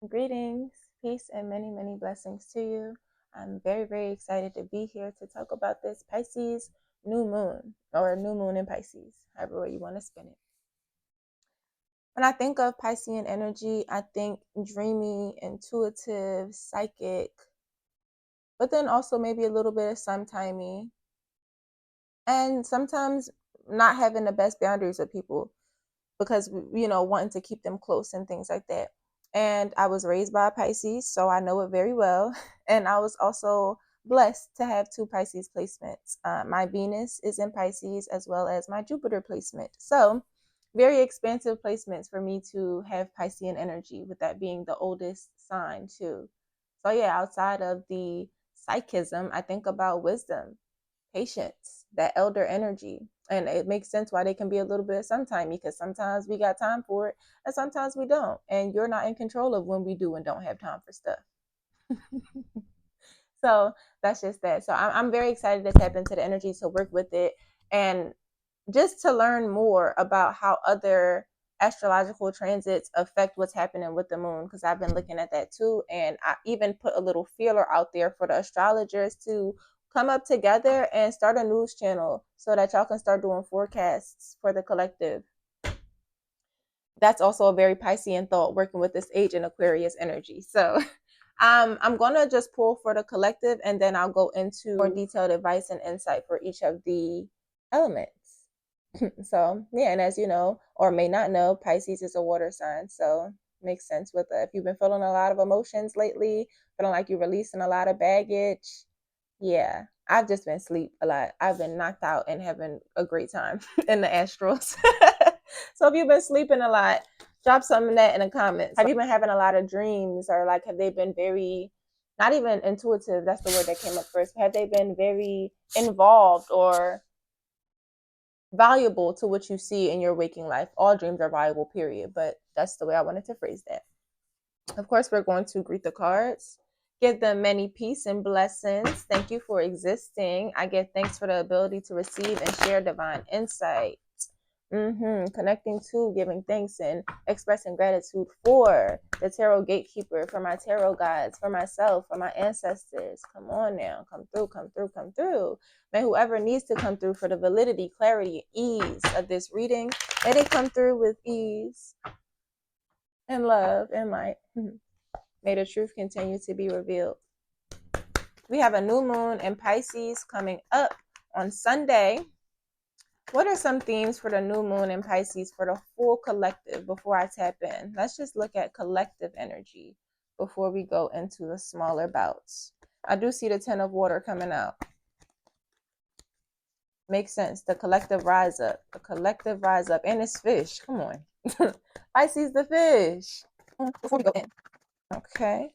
Greetings, peace, and many, many blessings to you. I'm very, very excited to be here to talk about this Pisces new moon, or new moon in Pisces, however way you want to spin it. When I think of Piscean energy, I think dreamy, intuitive, psychic, but then also maybe a little bit of sometimey, and sometimes not having the best boundaries with people because wanting to keep them close and things like that. And I was raised by a Pisces, so I know it very well. And I was also blessed to have two Pisces placements. My Venus is in Pisces as well as my Jupiter placement. So very expansive placements for me to have Piscean energy, with that being the oldest sign too. So yeah, outside of the psychism, I think about wisdom, patience, that elder energy. And it makes sense why they can be a little bit sometime, because sometimes we got time for it and sometimes we don't. And you're not in control of when we do and don't have time for stuff. So that's just that. So I'm very excited to tap into the energy, to work with it, and just to learn more about how other astrological transits affect what's happening with the moon, because I've been looking at that too. And I even put a little feeler out there for the astrologers to come up together and start a news channel so that y'all can start doing forecasts for the collective. That's also a very Piscean thought, working with this age in Aquarius energy. So I'm going to just pull for the collective, and then I'll go into more detailed advice and insight for each of the elements. So yeah, and as you know, or may not know, Pisces is a water sign. So makes sense with if you've been feeling a lot of emotions lately, feeling like you're releasing a lot of baggage. Yeah, I've just been asleep a lot. I've been knocked out and having a great time in the astrals. So if you've been sleeping a lot, drop some of that in the comments. Have you been having a lot of dreams, or like have they been very, not even intuitive, that's the word that came up first, have they been very involved or valuable to what you see in your waking life? All dreams are valuable, period, but that's the way I wanted to phrase that. Of course, we're going to greet the cards, give them many peace and blessings. Thank you for existing. I give thanks for the ability to receive and share divine insight. Connecting to, giving thanks, and expressing gratitude for the tarot gatekeeper, for my tarot guides, for myself, for my ancestors. Come on now, come through, come through, come through. May whoever needs to come through for the validity, clarity, ease of this reading, may they come through with ease and love and light. May the truth continue to be revealed. We have a new moon in Pisces coming up on Sunday. What are some themes for the new moon in Pisces for the full collective before I tap in? Let's just look at collective energy before we go into the smaller bouts. I do see the 10 of water coming out. Makes sense. The collective rise up. The collective rise up. And it's fish. Come on. Pisces the fish. Before we go in. Okay.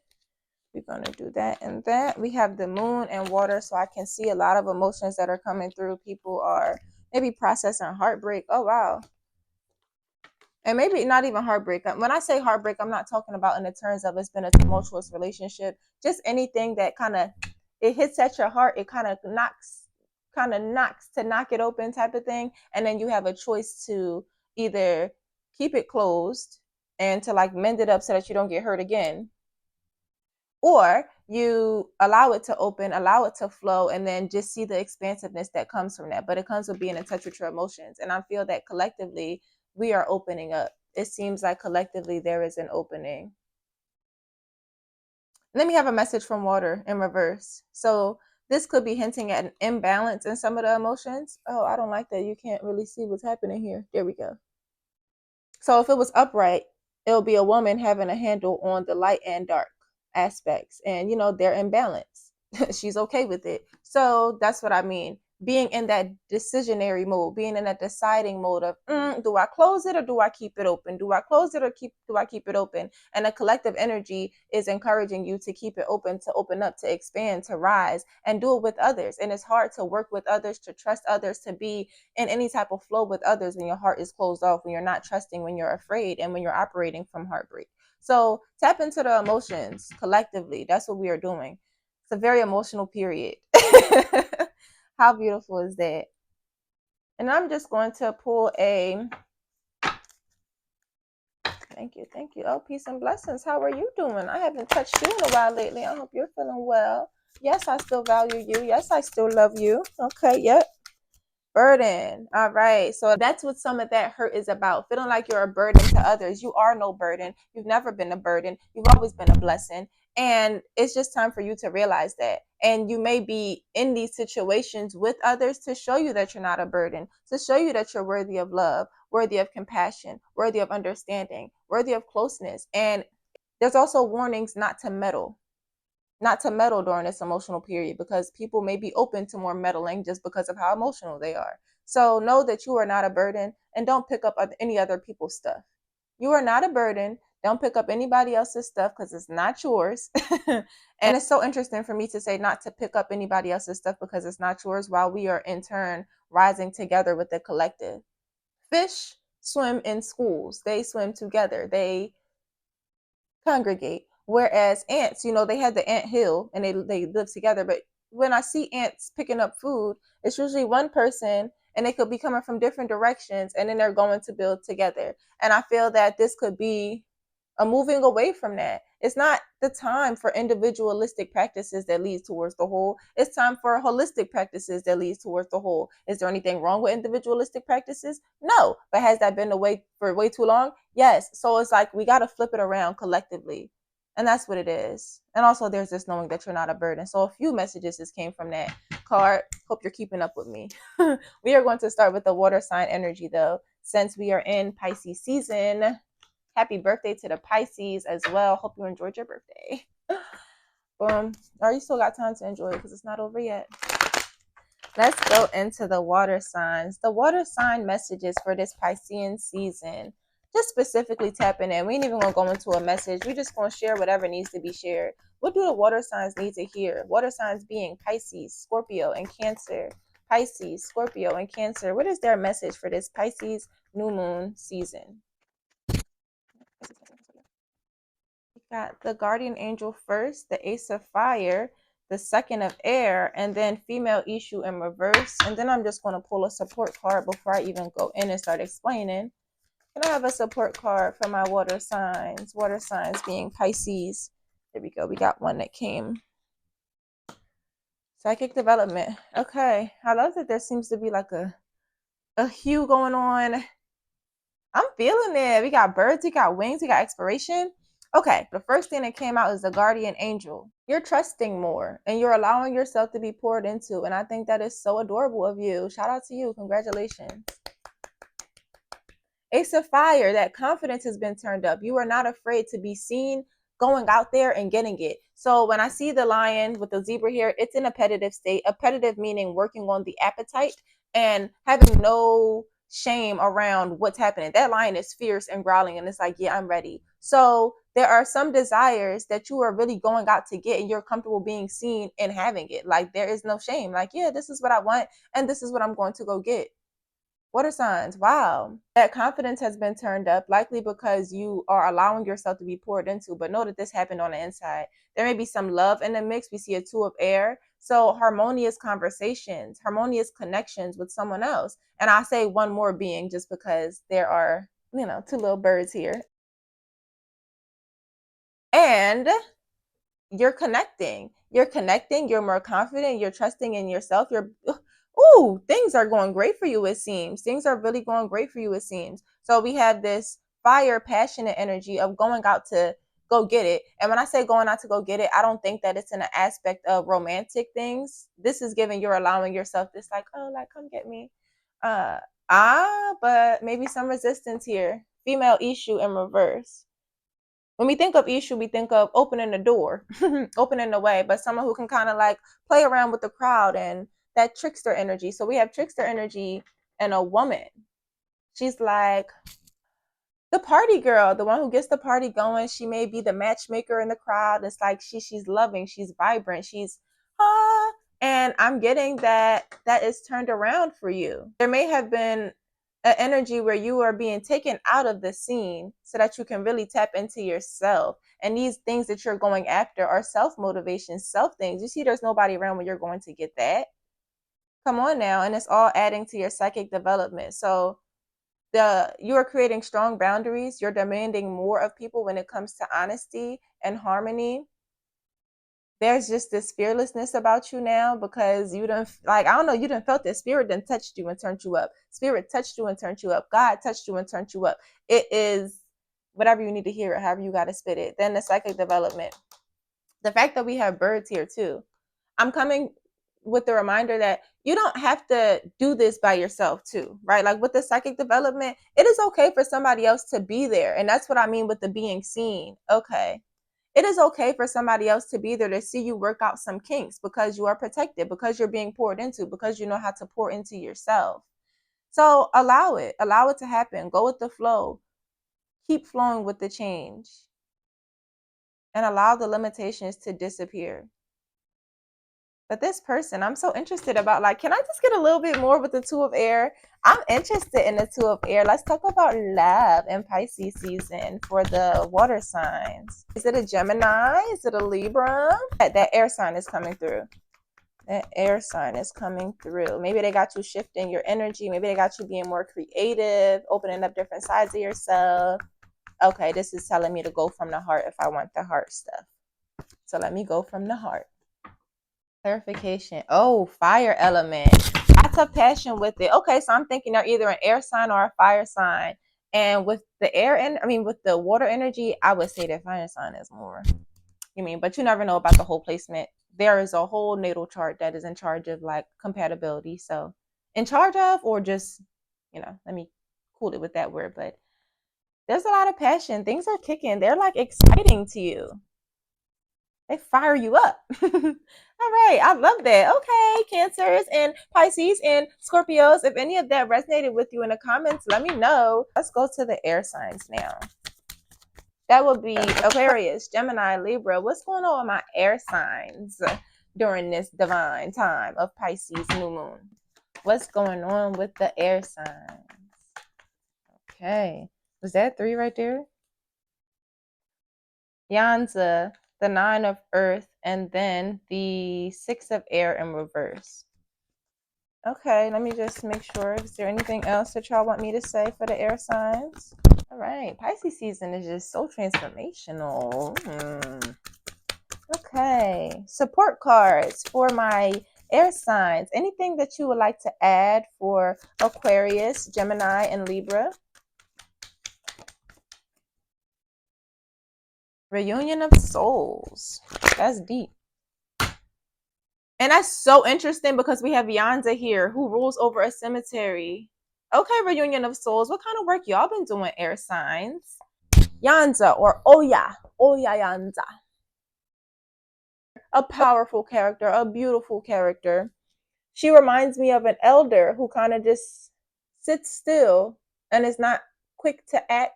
We're going to do that and that. We have the moon and water, so I can see a lot of emotions that are coming through. People are maybe processing heartbreak. Oh, wow. And maybe not even heartbreak. When I say heartbreak, I'm not talking about in the terms of it's been a tumultuous relationship. Just anything that kind of, it hits at your heart. It kind of knocks to knock it open type of thing. And then you have a choice to either keep it closed and to like mend it up so that you don't get hurt again, or you allow it to open, allow it to flow, and then just see the expansiveness that comes from that. But it comes with being in touch with your emotions. And I feel that collectively we are opening up. It seems like collectively there is an opening. Then we have a message from water in reverse. So this could be hinting at an imbalance in some of the emotions. Oh, I don't like that. You can't really see what's happening here. There we go. So if it was upright, it'll be a woman having a handle on the light and dark aspects, and they're in balance. She's okay with it. So that's what I mean, being in that decisionary mode, being in that deciding mode of do I close it or do I keep it open, do I close it or do I keep it open? And the collective energy is encouraging you to keep it open, to open up, to expand, to rise, and do it with others. And it's hard to work with others, to trust others, to be in any type of flow with others when your heart is closed off, when you're not trusting, when you're afraid, and when you're operating from heartbreak. So tap into the emotions collectively. That's what we are doing. It's a very emotional period. How beautiful is that? And I'm just going to pull a Thank you. Thank you. Oh, peace and blessings. How are you doing? I haven't touched you in a while lately. I hope you're feeling well. Yes, I still value you. Yes, I still love you. Okay, yep. Burden. All right. So that's what some of that hurt is about. Feeling like you're a burden to others. You are no burden. You've never been a burden. You've always been a blessing. And it's just time for you to realize that. And you may be in these situations with others to show you that you're not a burden, to show you that you're worthy of love, worthy of compassion, worthy of understanding, worthy of closeness. And there's also warnings not to meddle during this emotional period, because people may be open to more meddling just because of how emotional they are. So know that you are not a burden, and don't pick up any other people's stuff. You are not a burden. Don't pick up anybody else's stuff because it's not yours. And it's so interesting for me to say not to pick up anybody else's stuff because it's not yours, while we are in turn rising together with the collective. Fish swim in schools, they swim together. They congregate. Whereas ants, they had the ant hill and they live together. But when I see ants picking up food, it's usually one person, and they could be coming from different directions, and then they're going to build together. And I feel that this could be a moving away from that. It's not the time for individualistic practices that leads towards the whole. It's time for holistic practices that leads towards the whole. Is there anything wrong with individualistic practices? No. But has that been the way for way too long? Yes. So it's like we got to flip it around collectively. And that's what it is. And also there's this knowing that you're not a burden. So a few messages just came from that card. Hope you're keeping up with me. We are going to start with the water sign energy though, since we are in Pisces season. Happy birthday to the Pisces as well. Hope you enjoyed your birthday. Boom. Or you still got time to enjoy it because it's not over yet. Let's go into the water signs. The water sign messages for this Piscean season. Just specifically tapping in. We ain't even going to go into a message. We're just going to share whatever needs to be shared. What do the water signs need to hear? Water signs being Pisces, Scorpio, and Cancer. Pisces, Scorpio, and Cancer. What is their message for this Pisces new moon season? We got the guardian angel first, the ace of fire, the second of air, and then female issue in reverse. And then I'm just going to pull a support card before I even go in and start explaining. Can I have a support card for my water signs? Water signs being Pisces. There we go. We got one that came. Psychic development. Okay. I love that there seems to be like a hue going on. I'm feeling it. We got birds, we got wings, we got exploration. Okay, the first thing that came out is the guardian angel. You're trusting more and you're allowing yourself to be poured into. And I think that is so adorable of you. Shout out to you. Congratulations. Ace of fire, that confidence has been turned up. You are not afraid to be seen going out there and getting it. So when I see the lion with the zebra here, it's in a appetitive state. Appetitive meaning working on the appetite and having no shame around what's happening. That lion is fierce and growling, and it's like, yeah, I'm ready. So there are some desires that you are really going out to get, and you're comfortable being seen and having it. Like there is no shame. Like, yeah, this is what I want, and this is what I'm going to go get. Water signs, wow. That confidence has been turned up, likely because you are allowing yourself to be poured into. But know that this happened on the inside. There may be some love in the mix. We see a two of air. So harmonious conversations, harmonious connections with someone else. And I say one more being just because there are, two little birds here. And you're connecting. You're more confident. You're trusting in yourself. Things are going great for you, it seems. Things are really going great for you, it seems. So we have this fire, passionate energy of going out to go get it. And when I say going out to go get it, I don't think that it's in an aspect of romantic things. This is giving you're allowing yourself this like, oh, like, come get me. But maybe some resistance here. Female issue in reverse. When we think of issue, we think of opening the door, opening the way, but someone who can kind of like play around with the crowd and that trickster energy. So we have trickster energy and a woman. She's like the party girl, the one who gets the party going. She may be the matchmaker in the crowd. It's like she's loving, she's vibrant, she's and I'm getting that is turned around for you. There may have been an energy where you are being taken out of the scene so that you can really tap into yourself. And these things that you're going after are self-motivation, self things. You see, there's nobody around when you're going to get that. Come on now. And it's all adding to your psychic development. So You are creating strong boundaries. You're demanding more of people when it comes to honesty and harmony. There's just this fearlessness about you now because you don't, like, I don't know, you done felt that spirit done touched you and turned you up. Spirit touched you and turned you up. God touched you and turned you up. It is whatever you need to hear it, however you got to spit it. Then the psychic development. The fact that we have birds here too. I'm coming with the reminder that you don't have to do this by yourself too, right? Like with the psychic development, it is okay for somebody else to be there. And that's what I mean with the being seen. Okay. It is okay for somebody else to be there to see you work out some kinks because you are protected, because you're being poured into, because you know how to pour into yourself. So allow it to happen. Go with the flow. Keep flowing with the change and allow the limitations to disappear. But this person, I'm so interested about, like, can I just get a little bit more with the Two of Air? I'm interested in the Two of Air. Let's talk about love in Pisces season for the water signs. Is it a Gemini? Is it a Libra? That air sign is coming through. That air sign is coming through. Maybe they got you shifting your energy. Maybe they got you being more creative, opening up different sides of yourself. Okay, this is telling me to go from the heart if I want the heart stuff. So let me go from the heart. Clarification. Oh, fire element. Lots of passion with it. Okay, so I'm thinking they're either an air sign or a fire sign. And with the with the water energy, I would say that fire sign is more. But you never know about the whole placement. There is a whole natal chart that is in charge of like compatibility. So in charge of, or just, let me cool it with that word. But there's a lot of passion. Things are kicking. They're like exciting to you. They fire you up. All right, I love that. Okay, Cancers and Pisces and Scorpios, if any of that resonated with you in the comments, let me know. Let's go to the air signs now. That would be Aquarius, Gemini, Libra. What's going on with my air signs during this divine time of Pisces new moon? What's going on with the air signs? Okay, was that 3 right there? Yanza, the 9 of earth, and then the 6 of air in reverse. Okay, let me just make sure. Is there anything else that y'all want me to say for the air signs? All right, Pisces season is just so transformational. Okay, support cards for my air signs. Anything that you would like to add for Aquarius, Gemini, and Libra? Reunion of souls. That's deep. And that's so interesting because we have Yanza here who rules over a cemetery. Okay, reunion of souls. What kind of work y'all been doing, air signs? Yanza or Oya Yanza. A powerful character, a beautiful character. She reminds me of an elder who kind of just sits still and is not quick to act.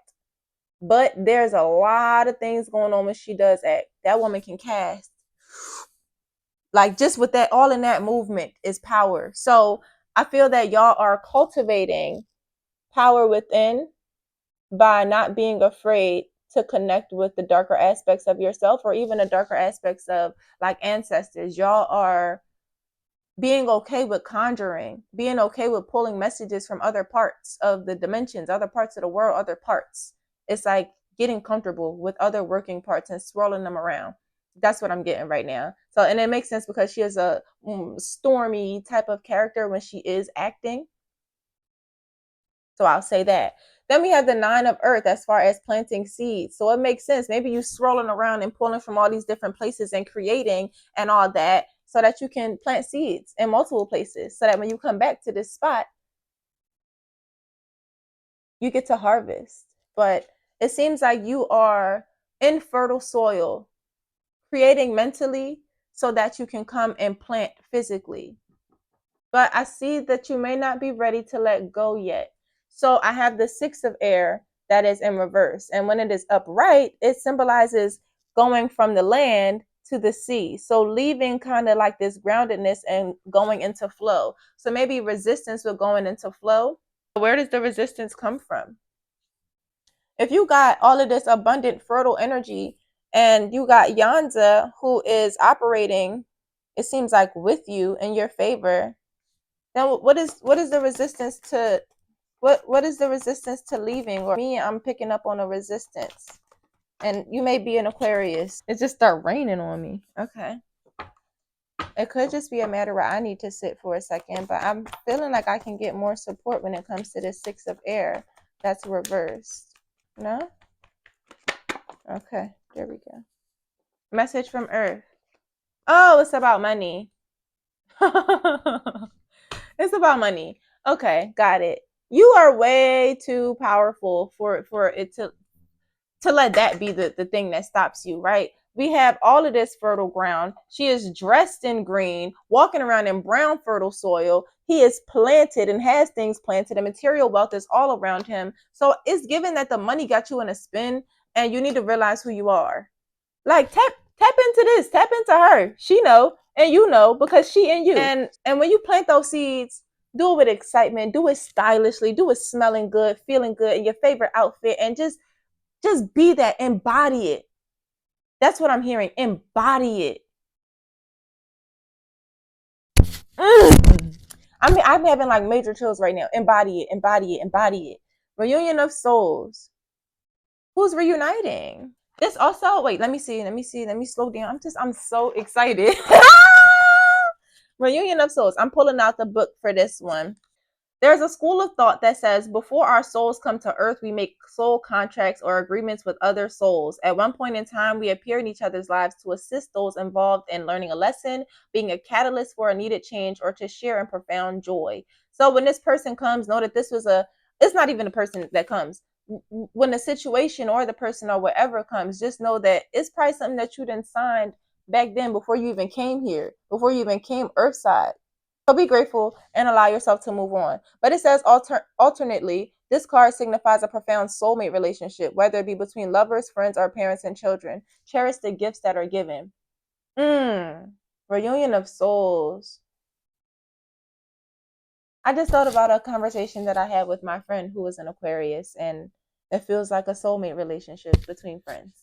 But there's a lot of things going on when she does act. That woman can cast. Like just with that, all in that movement is power. So I feel that y'all are cultivating power within by not being afraid to connect with the darker aspects of yourself or even the darker aspects of like ancestors. Y'all are being okay with conjuring, being okay with pulling messages from other parts of the dimensions, other parts of the world, other parts. It's like getting comfortable with other working parts and swirling them around. That's what I'm getting right now. So, and it makes sense because she is a stormy type of character when she is acting. So I'll say that. Then we have the 9 of earth as far as planting seeds. So it makes sense. Maybe you swirling around and pulling from all these different places and creating and all that so that you can plant seeds in multiple places so that when you come back to this spot, you get to harvest. But it seems like you are in fertile soil, creating mentally so that you can come and plant physically. But I see that you may not be ready to let go yet. So I have the 6 of air that is in reverse. And when it is upright, it symbolizes going from the land to the sea. So leaving kind of like this groundedness and going into flow. So maybe resistance with going into flow. Where does the resistance come from? If you got all of this abundant, fertile energy and you got Yanza who is operating, it seems like with you in your favor, then what is the resistance to What is the resistance to leaving? Or me, I'm picking up on a resistance. And you may be an Aquarius. It just start raining on me. Okay. It could just be a matter where I need to sit for a second, but I'm feeling like I can get more support when it comes to the 6 of air. That's reversed. No? Okay, there we go. Message from Earth. Oh, it's about money. It's about money. Okay, got it. You are way too powerful for it to let that be the thing that stops you, right? We have all of this fertile ground. She is dressed in green, walking around in brown fertile soil. He is planted and has things planted, and material wealth is all around him. So it's given that the money got you in a spin, and you need to realize who you are. Like tap into this, tap into her. She know, and you know, because she and you. And when you plant those seeds, do it with excitement, do it stylishly, do it smelling good, feeling good in your favorite outfit, and just be that, embody it. That's what I'm hearing. Embody it. I'm having like major chills right now. Embody it, embody it, embody it. Reunion of souls. Who's reuniting? This also, wait, let me see, let me slow down. I'm so excited. Reunion of souls. I'm pulling out the book for this one. There's a school of thought that says before our souls come to earth, we make soul contracts or agreements with other souls. At one point in time, we appear in each other's lives to assist those involved in learning a lesson, being a catalyst for a needed change, or to share in profound joy. So when this person comes, know that it's not even a person that comes. When the situation or the person or whatever comes, just know that it's probably something that you done signed back then before you even came here, before you even came earthside. So be grateful and allow yourself to move on. But it says alternately, this card signifies a profound soulmate relationship, whether it be between lovers, friends, or parents and children. Cherish the gifts that are given. Reunion of souls. I just thought about a conversation that I had with my friend who was an Aquarius, and it feels like a soulmate relationship between friends.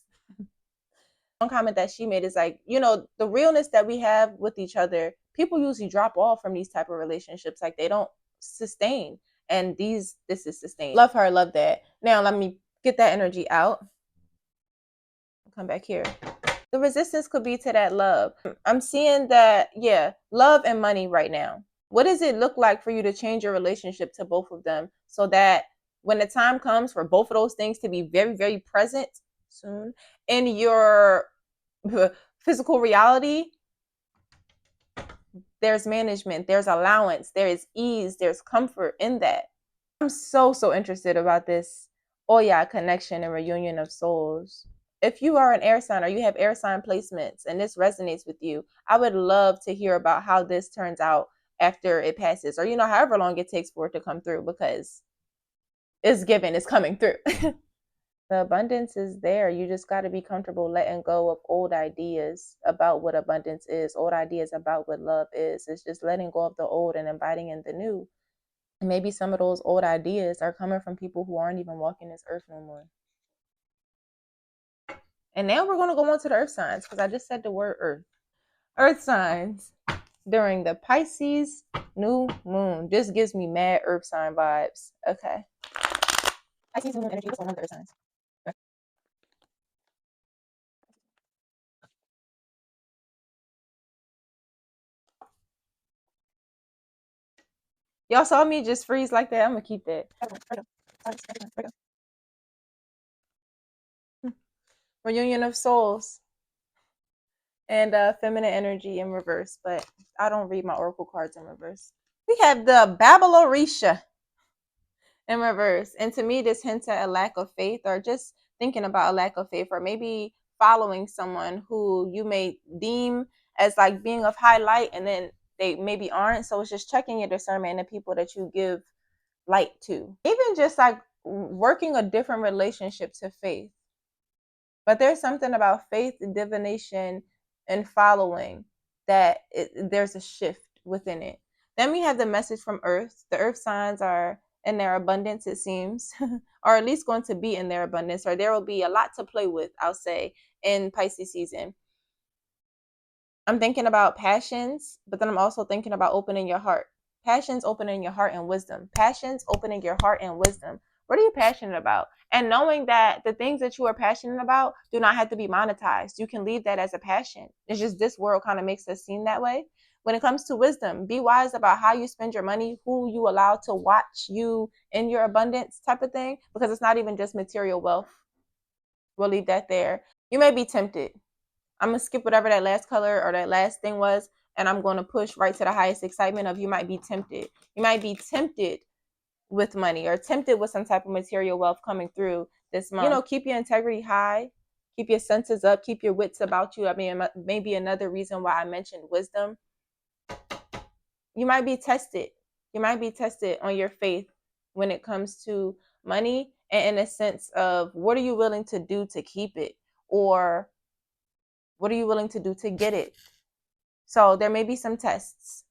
One comment that she made is like, the realness that we have with each other, people usually drop off from these type of relationships. Like they don't sustain. And this is sustained. Love her, love that. Now let me get that energy out. Come back here. The resistance could be to that love. I'm seeing that, yeah, love and money right now. What does it look like for you to change your relationship to both of them so that when the time comes for both of those things to be very, very present soon in your physical reality, there's management, there's allowance, there is ease, there's comfort in that. I'm so interested about this Oya connection and reunion of souls. If you are an air sign or you have air sign placements and this resonates with you, I would love to hear about how this turns out after it passes, or however long it takes for it to come through, because it's given, it's coming through. The abundance is there. You just got to be comfortable letting go of old ideas about what abundance is, old ideas about what love is. It's just letting go of the old and inviting in the new. And maybe some of those old ideas are coming from people who aren't even walking this earth no more. And now we're going to go on to the earth signs, because I just said the word earth. Earth signs during the Pisces new moon. This gives me mad earth sign vibes. Okay. Pisces new moon energy. What's going on with the earth signs? Y'all saw me just freeze like that. I'm gonna keep that. Reunion of souls and feminine energy in reverse, but I don't read my oracle cards in reverse. We have the Babylorisha in reverse, and to me, this hints at a lack of faith, or just thinking about a lack of faith, or maybe following someone who you may deem as like being of high light, and then they maybe aren't. So it's just checking your discernment and the people that you give light to. Even just like working a different relationship to faith. But there's something about faith and divination and following that there's a shift within it. Then we have the message from Earth. The Earth signs are in their abundance, it seems, or at least going to be in their abundance, or there will be a lot to play with, I'll say, in Pisces season. I'm thinking about passions, but then I'm also thinking about opening your heart. Passions opening your heart and wisdom. Passions opening your heart and wisdom. What are you passionate about? And knowing that the things that you are passionate about do not have to be monetized. You can leave that as a passion. It's just this world kind of makes us seem that way. When it comes to wisdom, be wise about how you spend your money, who you allow to watch you in your abundance type of thing, because it's not even just material wealth. We'll leave that there. You may be tempted. I'm going to skip whatever that last color or that last thing was, and I'm going to push right to the highest excitement of you might be tempted. You might be tempted with money or tempted with some type of material wealth coming through this month. You know, keep your integrity high, keep your senses up, keep your wits about you. I mean, maybe another reason why I mentioned wisdom. You might be tested. You might be tested on your faith when it comes to money, and in a sense of what are you willing to do to keep it, or what are you willing to do to get it? So there may be some tests.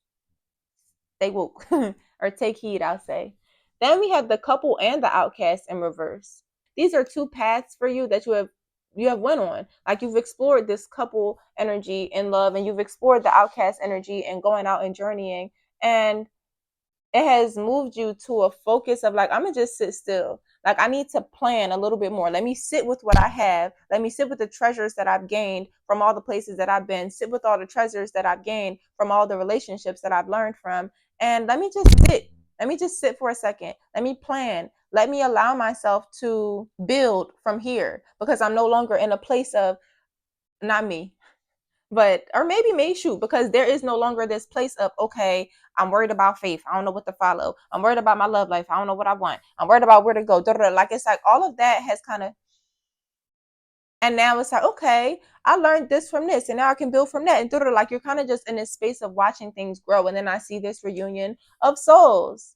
Stay woke or take heed, I'll say. Then we have the couple and the outcast in reverse. These are two paths for you that you have went on. Like you've explored this couple energy in love, and you've explored the outcast energy and going out and journeying, and it has moved you to a focus of like, I'm gonna just sit still. Like I need to plan a little bit more. Let me sit with what I have. Let me sit with the treasures that I've gained from all the places that I've been. Sit with all the treasures that I've gained from all the relationships that I've learned from. And let me just sit. Let me just sit for a second. Let me plan. Let me allow myself to build from here, because I'm no longer in a place of not me, but or maybe may shoot, because there is no longer this place of, okay, I'm worried about faith, I don't know what to follow, I'm worried about my love life, I don't know what I want, I'm worried about where to go. Like it's like all of that has kind of, and now it's like, okay, I learned this from this and now I can build from that, and like you're kind of just in this space of watching things grow. And then I see this reunion of souls,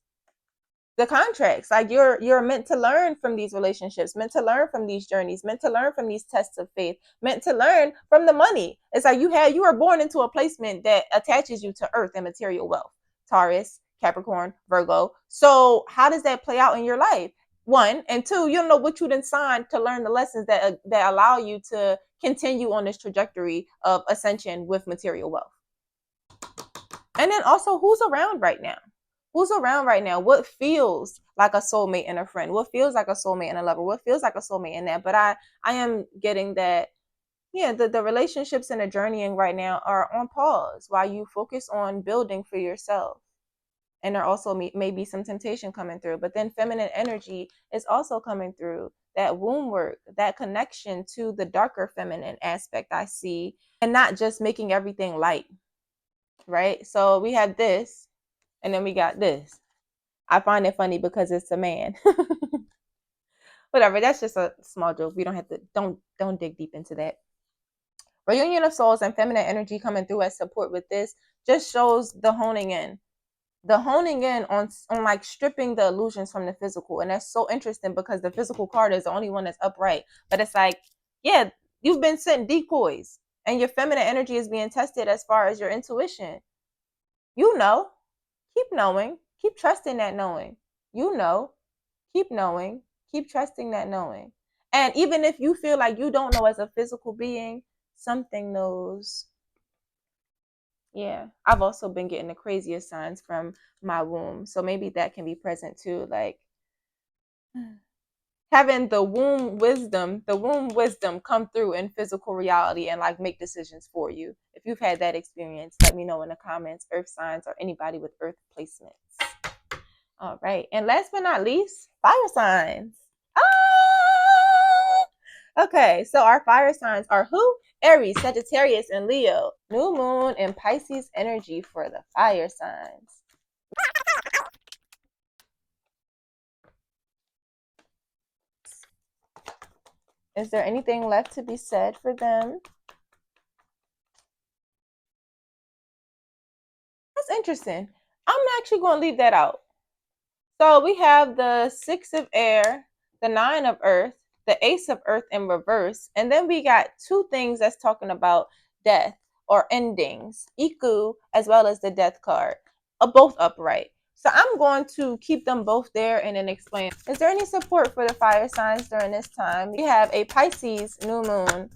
the contracts. Like you're meant to learn from these relationships, meant to learn from these journeys, meant to learn from these tests of faith, meant to learn from the money. It's like you were born into a placement that attaches you to earth and material wealth. Taurus, Capricorn, Virgo. So how does that play out in your life? One, and two, you don't know what you done signed to learn the lessons that allow you to continue on this trajectory of ascension with material wealth. And then also, who's around right now? Who's around right now? What feels like a soulmate and a friend? What feels like a soulmate and a lover? What feels like a soulmate in that? But I am getting that, yeah, the relationships and the journeying right now are on pause while you focus on building for yourself. And there also may be some temptation coming through. But then feminine energy is also coming through. That womb work, that connection to the darker feminine aspect I see, and not just making everything light, right? So we have this, and then we got this. I find it funny because it's a man. Whatever, that's just a small joke. We don't have to, don't dig deep into that. Reunion of souls and feminine energy coming through as support with this just shows the honing in. The honing in on like stripping the illusions from the physical. And that's so interesting because the physical card is the only one that's upright. But it's like, yeah, you've been sent decoys and your feminine energy is being tested as far as your intuition. You know, keep knowing, keep trusting that knowing. You know, keep knowing, keep trusting that knowing. And even if you feel like you don't know as a physical being, something knows. Yeah, I've also been getting the craziest signs from my womb. So maybe that can be present too. Like having the womb wisdom come through in physical reality and like make decisions for you. If you've had that experience, let me know in the comments, earth signs or anybody with earth placements. All right. And last but not least, fire signs. Okay, so our fire signs are who? Aries, Sagittarius, and Leo. New moon and Pisces energy for the fire signs. Is there anything left to be said for them? That's interesting. I'm actually going to leave that out. So we have the 6 of air, the 9 of earth, the ace of earth in reverse, and then we got two things that's talking about death or endings, Iku as well as the death card, both upright. So I'm going to keep them both there and then explain. Is there any support for the fire signs during this time? We have a Pisces new moon,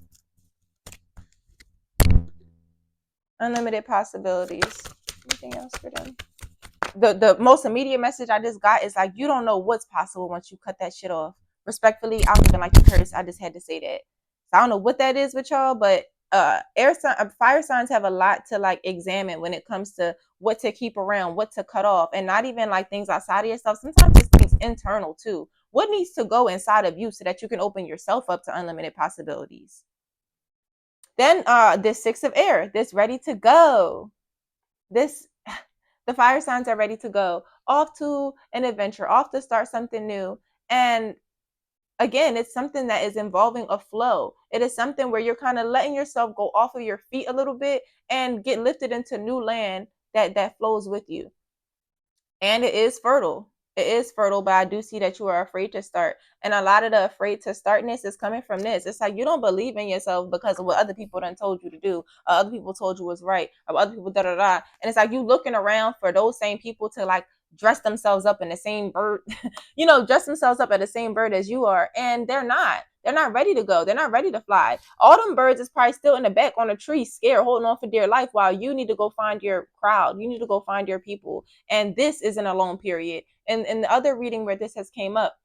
unlimited possibilities. Anything else for them? the most immediate message I just got is like, you don't know what's possible once you cut that shit off. Respectfully, I don't even like to curse. I just had to say that. So I don't know what that is with y'all, but fire signs have a lot to like examine when it comes to what to keep around, what to cut off, and not even like things outside of yourself. Sometimes it's things internal too. What needs to go inside of you so that you can open yourself up to unlimited possibilities? Then this six of air, this ready to go. This the fire signs are ready to go off to an adventure, off to start something new. And again, it's something that is involving a flow. It is something where you're kind of letting yourself go off of your feet a little bit and get lifted into new land that flows with you. And it is fertile. It is fertile, but I do see that you are afraid to start. And a lot of the afraid to startness is coming from this. It's like you don't believe in yourself because of what other people done told you to do, or other people told you was right, or other people da da da. And it's like you looking around for those same people to like dress themselves up in the same bird, dress themselves up at the same bird as you are, and they're not. They're not ready to go. They're not ready to fly. All them birds is probably still in the back on a tree, scared, holding on for dear life, while you need to go find your crowd. You need to go find your people. And this is an alone period. And in the other reading where this has came up,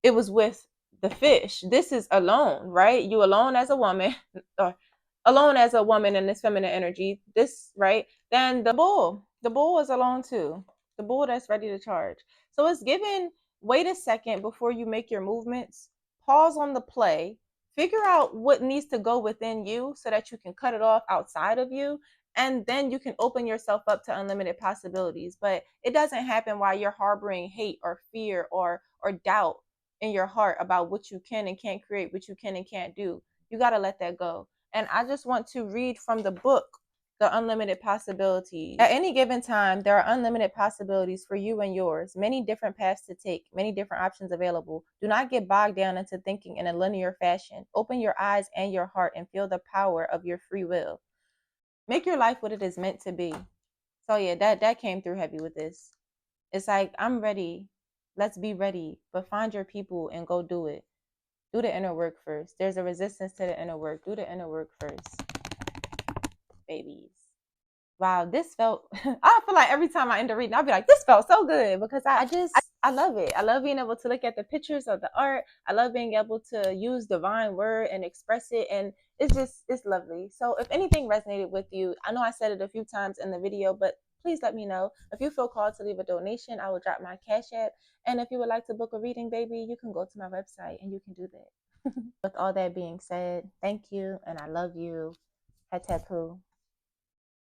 it was with the fish. This is alone, right? You alone as a woman, or alone as a woman in this feminine energy. This, right? Then the bull. The bull is alone too. The bull that's ready to charge. So it's given, wait a second before you make your movements. Pause on the play. Figure out what needs to go within you so that you can cut it off outside of you, and then you can open yourself up to unlimited possibilities. But it doesn't happen while you're harboring hate or fear or doubt in your heart about what you can and can't create, what you can and can't do. You got to let that go. And I just want to read from the book, The Unlimited Possibilities. At any given time, there are unlimited possibilities for you and yours, many different paths to take, many different options available. Do not get bogged down into thinking in a linear fashion. Open your eyes and your heart and feel the power of your free will. Make your life what it is meant to be. So yeah, that came through heavy with this. It's like, I'm ready. Let's be ready. But find your people and go do it. Do the inner work first. There's a resistance to the inner work. Do the inner work first, babies. Wow, this felt, I feel like every time I end a reading, I'll be like, this felt so good, because I love it. I love being able to look at the pictures of the art. I love being able to use divine word and express it. And it's lovely. So if anything resonated with you, I know I said it a few times in the video, but please let me know. If you feel called to leave a donation, I will drop my Cash App. And if you would like to book a reading, baby, you can go to my website and you can do that. With all that being said, thank you and I love you. Hatapu.